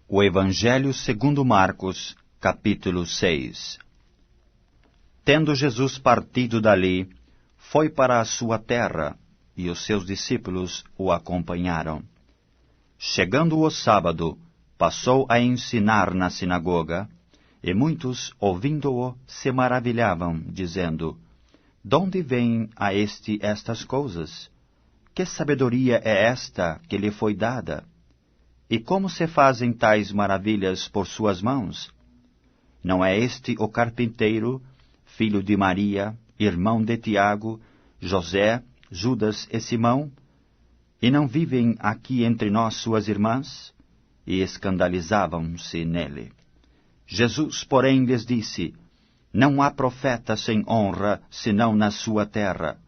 O Evangelho segundo Marcos, capítulo 6. Tendo Jesus partido dali, foi para a sua terra, e os seus discípulos o acompanharam. Chegando o sábado, passou a ensinar na sinagoga, e muitos, ouvindo-o, se maravilhavam, dizendo: "De onde vêm a este estas coisas? Que sabedoria é esta que lhe foi dada? E como se fazem tais maravilhas por suas mãos? Não é este o carpinteiro, filho de Maria, irmão de Tiago, José, Judas e Simão? E não vivem aqui entre nós suas irmãs?" E escandalizavam-se nele. Jesus, porém, lhes disse: "Não há profeta sem honra, senão na sua terra,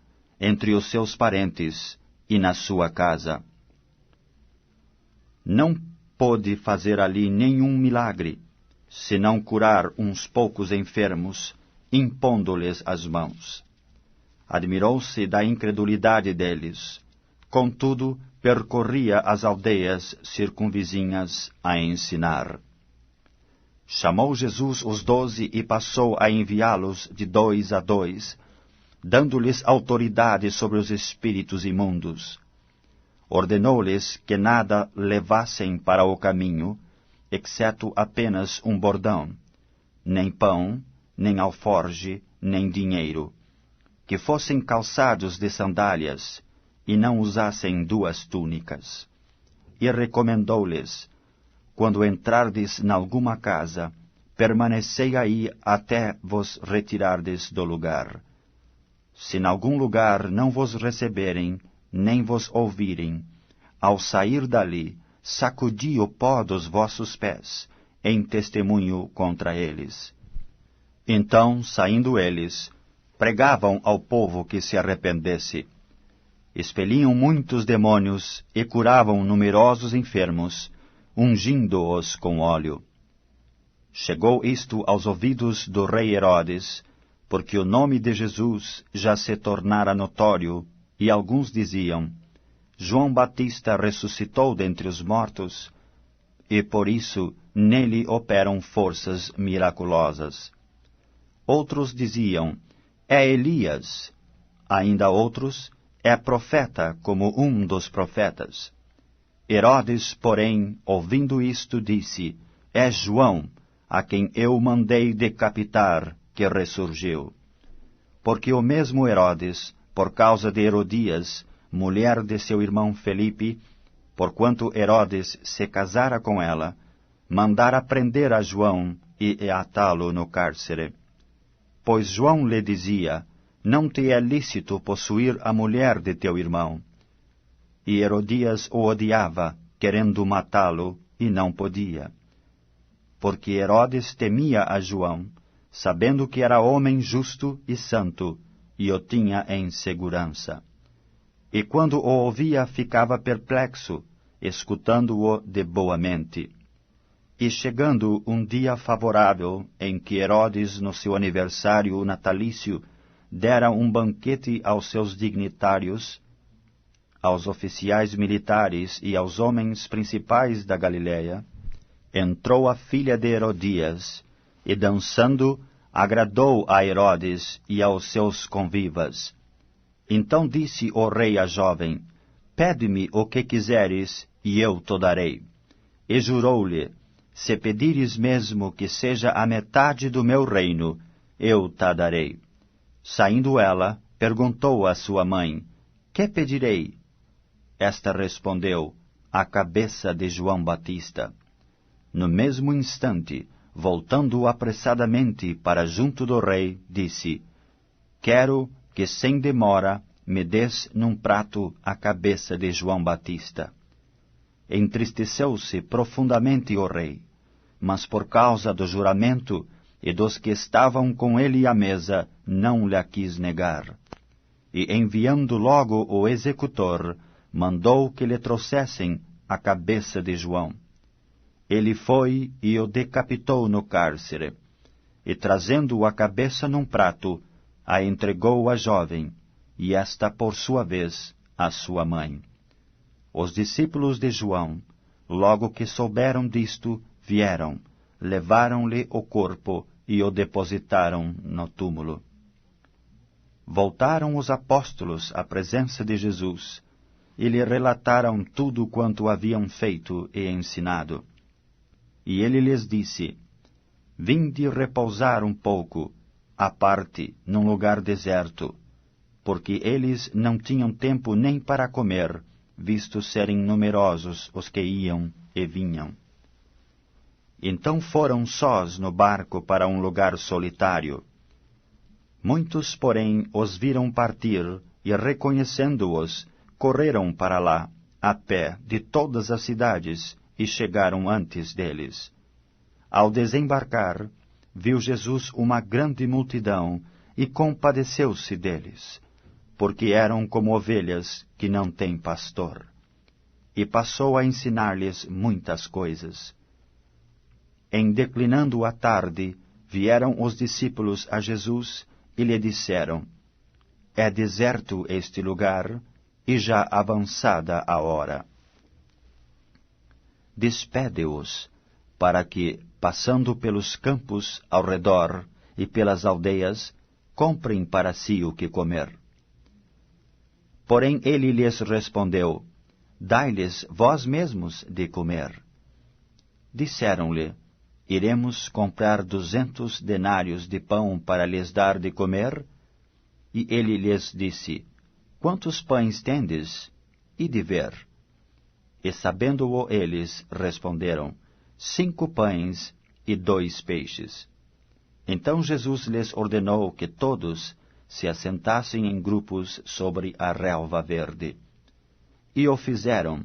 entre os seus parentes e na sua casa." Não pôde fazer ali nenhum milagre, senão curar uns poucos enfermos, impondo-lhes as mãos. Admirou-se da incredulidade deles. Contudo, percorria as aldeias circunvizinhas a ensinar. Chamou Jesus os 12 e passou a enviá-los de 2 a 2, dando-lhes autoridade sobre os espíritos imundos. Ordenou-lhes que nada levassem para o caminho, exceto apenas um bordão, nem pão, nem alforge, nem dinheiro, que fossem calçados de sandálias, e não usassem 2 túnicas. E recomendou-lhes: "Quando entrardes nalguma casa, permanecei aí até vos retirardes do lugar. Se nalgum lugar não vos receberem, nem vos ouvirem, ao sair dali, sacudi o pó dos vossos pés, em testemunho contra eles." Então, saindo eles, pregavam ao povo que se arrependesse. Expeliam muitos demônios e curavam numerosos enfermos, ungindo-os com óleo. Chegou isto aos ouvidos do rei Herodes, porque o nome de Jesus já se tornara notório, e alguns diziam: "João Batista ressuscitou dentre os mortos, e por isso nele operam forças miraculosas." Outros diziam: "É Elias." Ainda outros: "É profeta, como um dos profetas." Herodes, porém, ouvindo isto, disse: "É João, a quem eu mandei decapitar, que ressurgiu." Porque o mesmo Herodes, por causa de Herodias, mulher de seu irmão Felipe, porquanto Herodes se casara com ela, mandara prender a João e atá-lo no cárcere. Pois João lhe dizia: "Não te é lícito possuir a mulher de teu irmão." E Herodias o odiava, querendo matá-lo, e não podia. Porque Herodes temia a João, sabendo que era homem justo e santo, e o tinha em segurança. E quando o ouvia, ficava perplexo, escutando-o de boa mente. E chegando um dia favorável, em que Herodes, no seu aniversário natalício, dera um banquete aos seus dignitários, aos oficiais militares e aos homens principais da Galiléia, entrou a filha de Herodias, e dançando, agradou a Herodes e aos seus convivas. Então disse o rei à jovem: "Pede-me o que quiseres, e eu te darei." E jurou-lhe: "Se pedires mesmo que seja a metade do meu reino, eu te darei." Saindo ela, perguntou à sua mãe: "Que pedirei?" Esta respondeu: "A cabeça de João Batista." No mesmo instante, voltando apressadamente para junto do rei, disse: "Quero que sem demora me des num prato a cabeça de João Batista." Entristeceu-se profundamente o rei, mas por causa do juramento e dos que estavam com ele à mesa, não lhe quis negar. E enviando logo o executor, mandou que lhe trouxessem a cabeça de João. Ele foi e o decapitou no cárcere, e trazendo a cabeça num prato, a entregou à jovem, e esta, por sua vez, à sua mãe. Os discípulos de João, logo que souberam disto, vieram, levaram-lhe o corpo e o depositaram no túmulo. Voltaram os apóstolos à presença de Jesus e lhe relataram tudo quanto haviam feito e ensinado. E ele lhes disse: Vinde repousar um pouco, à parte, num lugar deserto, porque eles não tinham tempo nem para comer, visto serem numerosos os que iam e vinham. Então foram sós no barco para um lugar solitário. Muitos, porém, os viram partir e, reconhecendo-os, correram para lá, a pé, de todas as cidades, e chegaram antes deles. Ao desembarcar, viu Jesus uma grande multidão e compadeceu-se deles, porque eram como ovelhas que não têm pastor. E passou a ensinar-lhes muitas coisas. Em declinando a tarde, vieram os discípulos a Jesus e lhe disseram: É deserto este lugar, e já avançada a hora. Despede-os, para que, passando pelos campos ao redor e pelas aldeias, comprem para si o que comer. Porém ele lhes respondeu: Dai-lhes vós mesmos de comer. Disseram-lhe: Iremos comprar 200 denários de pão para lhes dar de comer? E ele lhes disse: Quantos pães tendes? E de ver. E sabendo-o eles, responderam: 5 pães e 2 peixes. Então Jesus lhes ordenou que todos se assentassem em grupos sobre a relva verde. E o fizeram,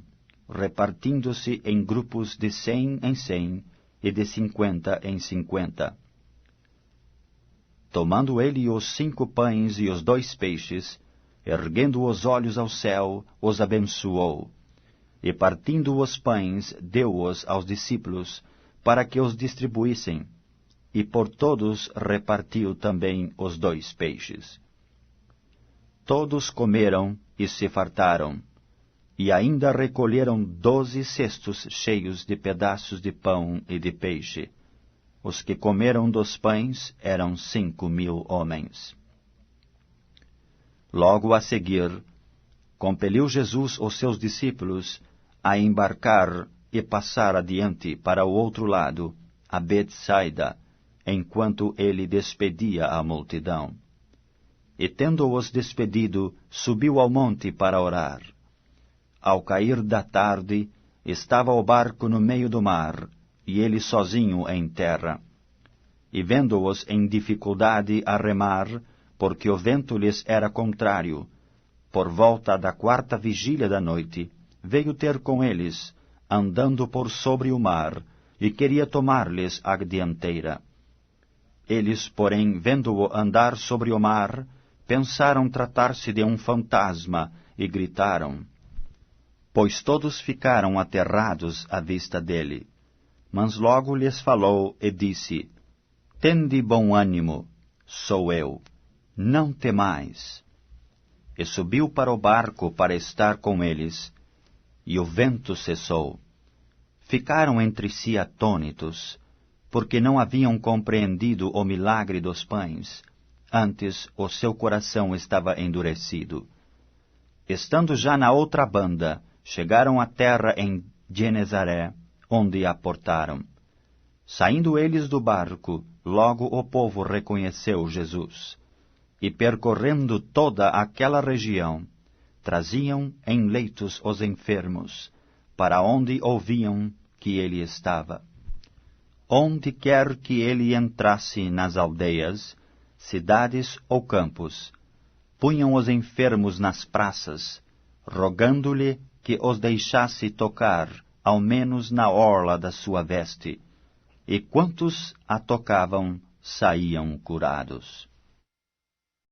repartindo-se em grupos de 100 em 100 e de 50 em 50. Tomando ele os 5 pães e os 2 peixes, erguendo os olhos ao céu, os abençoou, e partindo os pães, deu-os aos discípulos, para que os distribuíssem, e por todos repartiu também os 2 peixes. Todos comeram e se fartaram, e ainda recolheram 12 cestos cheios de pedaços de pão e de peixe. Os que comeram dos pães eram 5.000 homens. Logo a seguir, compeliu Jesus os seus discípulos a embarcar e passar adiante para o outro lado, a Betsaida, enquanto ele despedia a multidão. E tendo-os despedido, subiu ao monte para orar. Ao cair da tarde, estava o barco no meio do mar, e ele sozinho em terra. E vendo-os em dificuldade a remar, porque o vento lhes era contrário, por volta da 4ª vigília da noite, veio ter com eles, andando por sobre o mar, e queria tomar-lhes a dianteira. Eles, porém, vendo-o andar sobre o mar, pensaram tratar-se de um fantasma, e gritaram, pois todos ficaram aterrados à vista dele. Mas logo lhes falou e disse: Tende bom ânimo, sou eu, não temais. E subiu para o barco para estar com eles, e o vento cessou. Ficaram entre si atônitos, porque não haviam compreendido o milagre dos pães, antes o seu coração estava endurecido. Estando já na outra banda, chegaram à terra em Genezaré, onde aportaram. Saindo eles do barco, logo o povo reconheceu Jesus, e percorrendo toda aquela região, traziam em leitos os enfermos, para onde ouviam que ele estava. Onde quer que ele entrasse nas aldeias, cidades ou campos, punham os enfermos nas praças, rogando-lhe que os deixasse tocar, ao menos na orla da sua veste, e quantos a tocavam saíam curados.